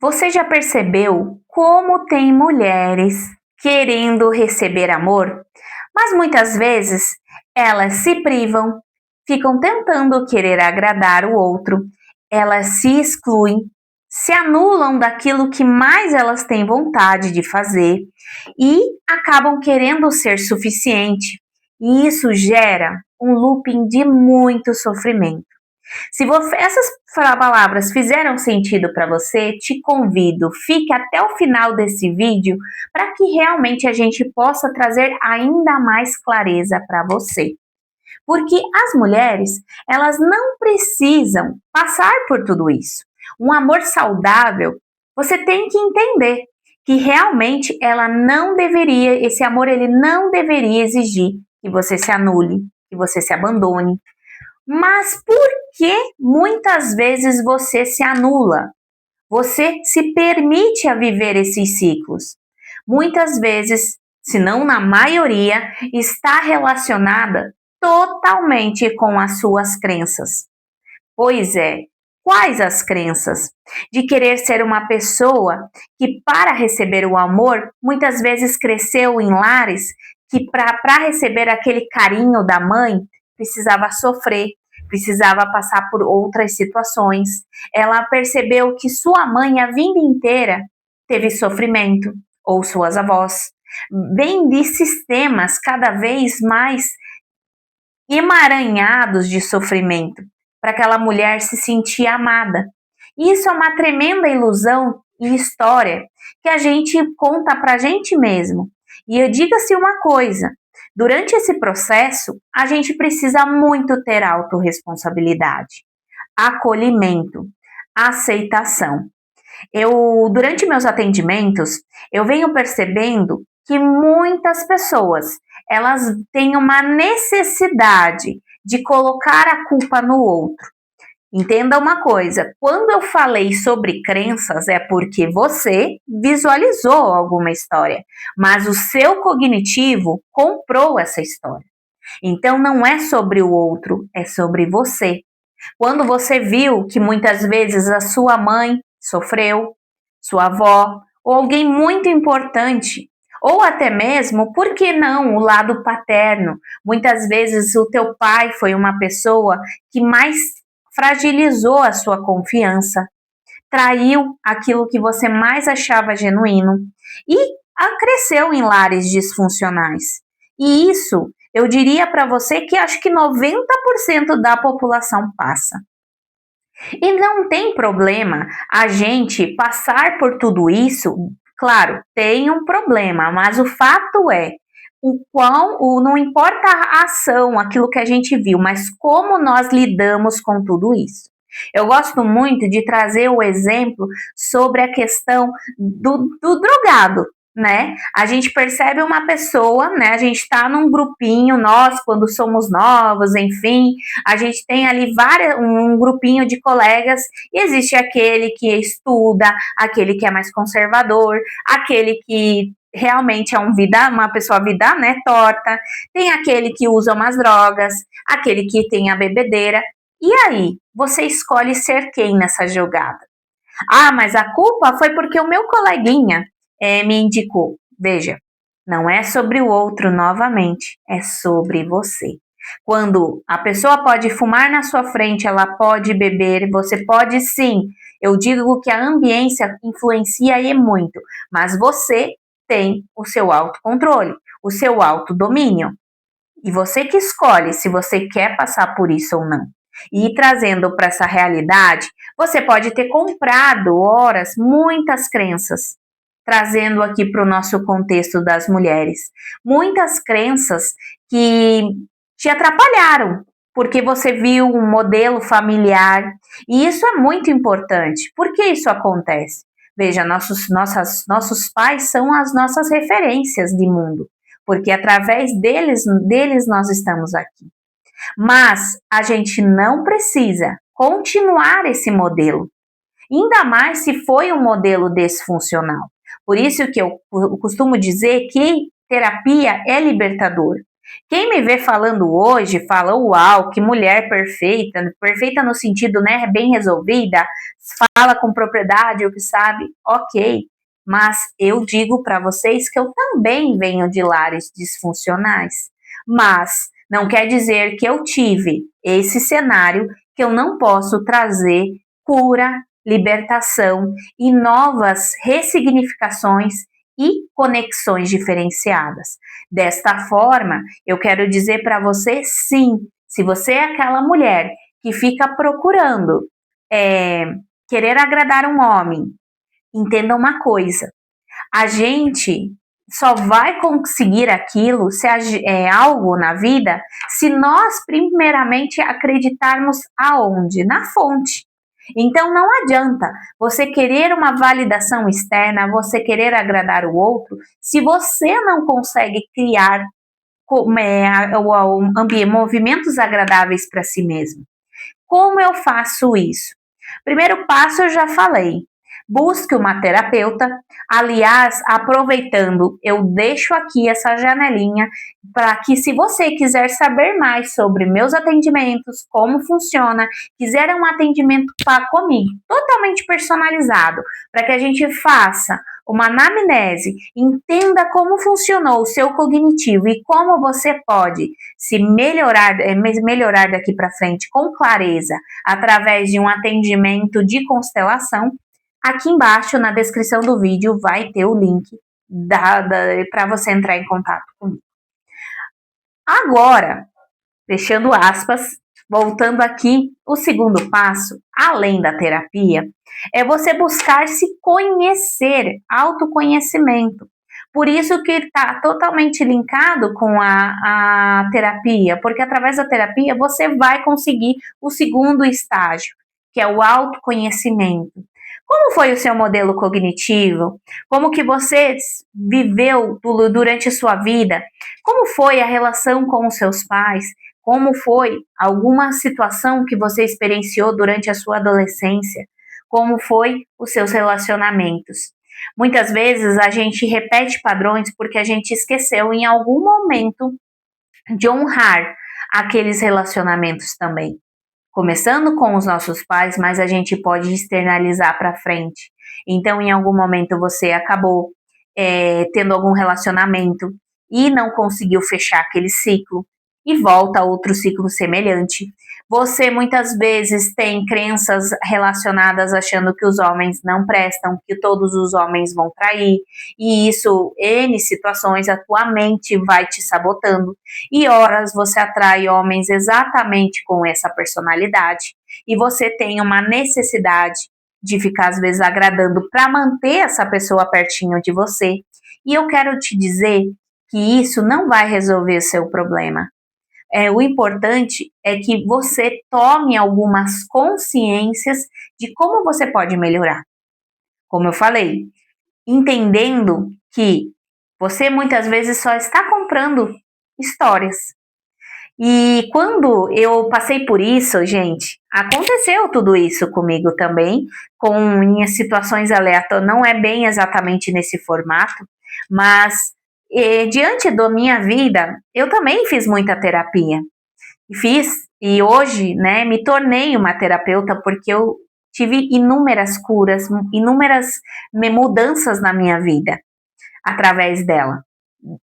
Você já percebeu como tem mulheres querendo receber amor, mas muitas vezes elas se privam, ficam tentando querer agradar o outro, elas se excluem, se anulam daquilo que mais elas têm vontade de fazer e acabam querendo ser suficiente. E isso gera um looping de muito sofrimento. Se essas palavras fizeram sentido para você, te convido, fique até o final desse vídeo para que realmente a gente possa trazer ainda mais clareza para você. Porque as mulheres, elas não precisam passar por tudo isso. Um amor saudável, você tem que entender que realmente esse amor ele não deveria exigir que você se anule, que você se abandone, mas por que muitas vezes você se anula? Você se permite a viver esses ciclos. Muitas vezes, se não na maioria, está relacionada totalmente com as suas crenças. Pois é, quais as crenças? De querer ser uma pessoa que, para receber o amor, muitas vezes cresceu em lares que, para receber aquele carinho da mãe, precisava sofrer, precisava passar por outras situações. Ela percebeu que sua mãe, a vida inteira, teve sofrimento, ou suas avós. Vem de sistemas cada vez mais emaranhados de sofrimento, para aquela mulher se sentir amada. Isso é uma tremenda ilusão e história que a gente conta para a gente mesmo. E eu diga-se uma coisa, durante esse processo, a gente precisa muito ter autorresponsabilidade, acolhimento, aceitação. Durante meus atendimentos, eu venho percebendo que muitas pessoas, elas têm uma necessidade de colocar a culpa no outro. Entenda uma coisa, quando eu falei sobre crenças é porque você visualizou alguma história, mas o seu cognitivo comprou essa história. Então não é sobre o outro, é sobre você. Quando você viu que muitas vezes a sua mãe sofreu, sua avó, ou alguém muito importante, ou até mesmo, por que não, o lado paterno? Muitas vezes o teu pai foi uma pessoa que mais fragilizou a sua confiança, traiu aquilo que você mais achava genuíno e cresceu em lares disfuncionais. E isso, eu diria para você que acho que 90% da população passa. E não tem problema a gente passar por tudo isso. Claro, tem um problema, mas o fato é não importa a ação, aquilo que a gente viu, mas como nós lidamos com tudo isso. Eu gosto muito de trazer o exemplo sobre a questão do drogado, né? A gente percebe uma pessoa, né? A gente está num grupinho, nós, quando somos novos, enfim, a gente tem ali um grupinho de colegas e existe aquele que estuda, aquele que é mais conservador, aquele que realmente é uma pessoa vida, né, torta, tem aquele que usa umas drogas, aquele que tem a bebedeira. E aí, você escolhe ser quem nessa jogada? Ah, mas a culpa foi porque o meu coleguinha me indicou. Veja, não é sobre o outro novamente, é sobre você. Quando a pessoa pode fumar na sua frente, ela pode beber, você pode sim. Eu digo que a ambiência influencia e muito, mas você tem o seu autocontrole, o seu autodomínio. E você que escolhe se você quer passar por isso ou não. E trazendo para essa realidade, você pode ter comprado horas, muitas crenças, trazendo aqui para o nosso contexto das mulheres. Muitas crenças que te atrapalharam, porque você viu um modelo familiar. E isso é muito importante. Por que isso acontece? Veja, nossos pais são as nossas referências de mundo, porque através deles nós estamos aqui. Mas a gente não precisa continuar esse modelo, ainda mais se foi um modelo disfuncional. Por isso que eu costumo dizer que terapia é libertador. Quem me vê falando hoje, fala, uau, que mulher perfeita, perfeita no sentido, né, bem resolvida, fala com propriedade, o que sabe, ok. Mas eu digo para vocês que eu também venho de lares disfuncionais. Mas não quer dizer que eu tive esse cenário que eu não posso trazer cura, libertação e novas ressignificações e conexões diferenciadas. Desta forma, eu quero dizer para você, sim, se você é aquela mulher que fica procurando querer agradar um homem, entenda uma coisa, a gente só vai conseguir aquilo, se é algo na vida, se nós primeiramente acreditarmos aonde? Na fonte. Então não adianta você querer uma validação externa, você querer agradar o outro, se você não consegue criar movimentos agradáveis para si mesmo. Como eu faço isso? Primeiro passo eu já falei. Busque uma terapeuta. Aliás, aproveitando, eu deixo aqui essa janelinha para que, se você quiser saber mais sobre meus atendimentos, como funciona, quiser um atendimento comigo, totalmente personalizado, para que a gente faça uma anamnese, entenda como funcionou o seu cognitivo e como você pode se melhorar daqui para frente com clareza através de um atendimento de constelação. Aqui embaixo na descrição do vídeo vai ter o link para você entrar em contato comigo. Agora, fechando aspas, voltando aqui, o segundo passo, além da terapia, é você buscar se conhecer, autoconhecimento. Por isso que está totalmente linkado com a terapia, porque através da terapia você vai conseguir o segundo estágio, que é o autoconhecimento. Como foi o seu modelo cognitivo? Como que você viveu durante a sua vida? Como foi a relação com os seus pais? Como foi alguma situação que você experienciou durante a sua adolescência? Como foi os seus relacionamentos? Muitas vezes a gente repete padrões porque a gente esqueceu em algum momento de honrar aqueles relacionamentos também. Começando com os nossos pais, mas a gente pode externalizar para frente. Então, em algum momento você acabou tendo algum relacionamento e não conseguiu fechar aquele ciclo e volta a outro ciclo semelhante. Você muitas vezes tem crenças relacionadas achando que os homens não prestam, que todos os homens vão trair, e isso, N situações, a tua mente vai te sabotando, e horas você atrai homens exatamente com essa personalidade, e você tem uma necessidade de ficar às vezes agradando para manter essa pessoa pertinho de você. E eu quero te dizer que isso não vai resolver o seu problema. O importante é que você tome algumas consciências de como você pode melhorar. Como eu falei, entendendo que você muitas vezes só está comprando histórias. E quando eu passei por isso, gente, aconteceu tudo isso comigo também, com minhas situações aleatórias, não é bem exatamente nesse formato, mas diante da minha vida, eu também fiz muita terapia. E hoje, né, me tornei uma terapeuta porque eu tive inúmeras curas, inúmeras mudanças na minha vida através dela.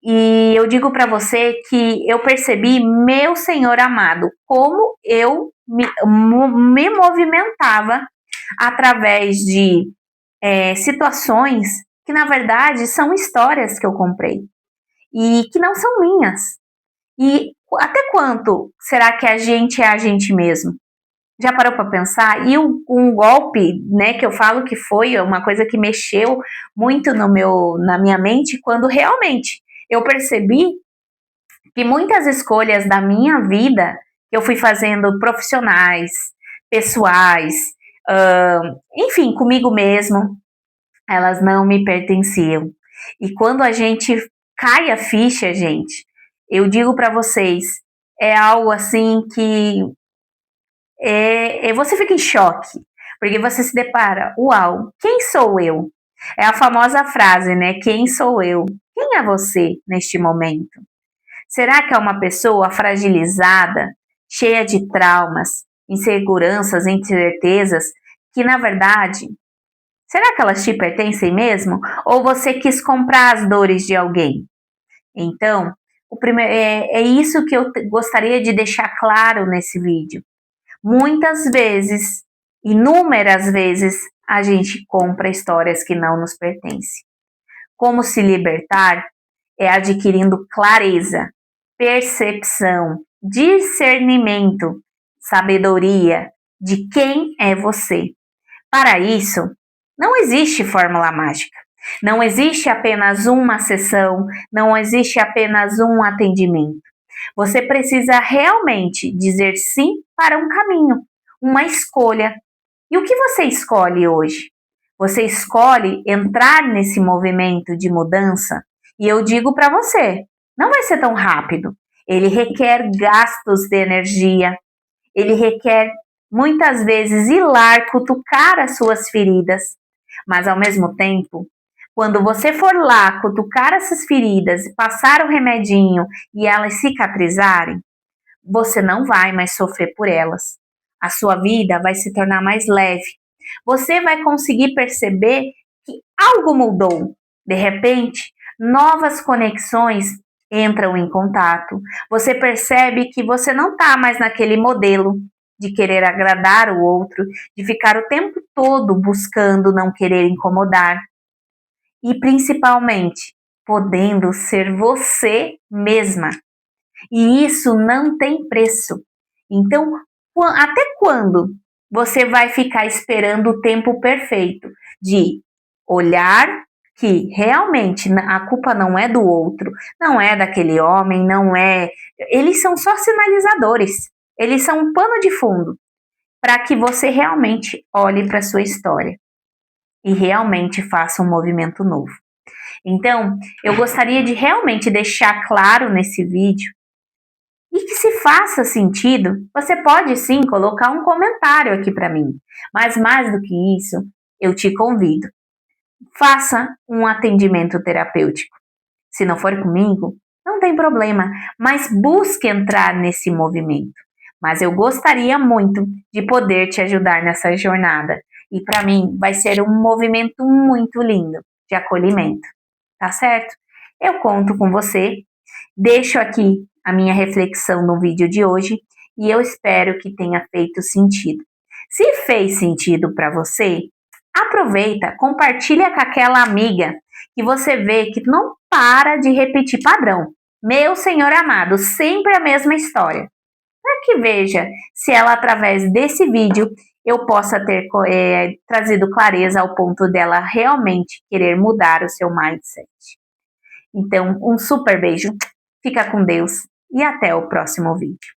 E eu digo para você que eu percebi, meu Senhor amado, como eu me movimentava através de situações que, na verdade, são histórias que eu comprei e que não são minhas. E até quanto será que a gente é a gente mesmo? Já parou para pensar? E um golpe, né, que eu falo que foi uma coisa que mexeu muito na minha mente, quando realmente eu percebi que muitas escolhas da minha vida que eu fui fazendo profissionais, pessoais, enfim, comigo mesmo, elas não me pertenciam. E quando a gente cai a ficha, gente, eu digo para vocês, é algo assim que você fica em choque, porque você se depara, uau, quem sou eu? É a famosa frase, né? Quem sou eu? Quem é você neste momento? Será que é uma pessoa fragilizada, cheia de traumas, inseguranças, incertezas, que na verdade, será que elas te pertencem mesmo? Ou você quis comprar as dores de alguém? Então, é isso que eu gostaria de deixar claro nesse vídeo. Muitas vezes, inúmeras vezes, a gente compra histórias que não nos pertencem. Como se libertar é adquirindo clareza, percepção, discernimento, sabedoria de quem é você. Para isso, não existe fórmula mágica. Não existe apenas uma sessão, não existe apenas um atendimento. Você precisa realmente dizer sim para um caminho, uma escolha. E o que você escolhe hoje? Você escolhe entrar nesse movimento de mudança? E eu digo para você, não vai ser tão rápido. Ele requer gastos de energia, ele requer muitas vezes ir lá cutucar as suas feridas, mas ao mesmo tempo, quando você for lá cutucar essas feridas, passar o remedinho e elas cicatrizarem, você não vai mais sofrer por elas. A sua vida vai se tornar mais leve. Você vai conseguir perceber que algo mudou. De repente, novas conexões entram em contato. Você percebe que você não está mais naquele modelo de querer agradar o outro, de ficar o tempo todo buscando não querer incomodar. E principalmente, podendo ser você mesma. E isso não tem preço. Então, até quando você vai ficar esperando o tempo perfeito de olhar que realmente a culpa não é do outro, não é daquele homem, não é. Eles são só sinalizadores. Eles são um pano de fundo para que você realmente olhe para a sua história e realmente faça um movimento novo. Então, eu gostaria de realmente deixar claro nesse vídeo e que se faça sentido, você pode sim colocar um comentário aqui para mim. Mas mais do que isso, eu te convido. Faça um atendimento terapêutico. Se não for comigo, não tem problema, mas busque entrar nesse movimento. Mas eu gostaria muito de poder te ajudar nessa jornada. E para mim vai ser um movimento muito lindo de acolhimento. Tá certo? Eu conto com você. Deixo aqui a minha reflexão no vídeo de hoje e eu espero que tenha feito sentido. Se fez sentido para você, aproveita, compartilha com aquela amiga que você vê que não para de repetir padrão. Meu Senhor amado, sempre a mesma história. Para que veja se ela, através desse vídeo, eu possa ter trazido clareza ao ponto dela realmente querer mudar o seu mindset. Então, um super beijo, fica com Deus e até o próximo vídeo.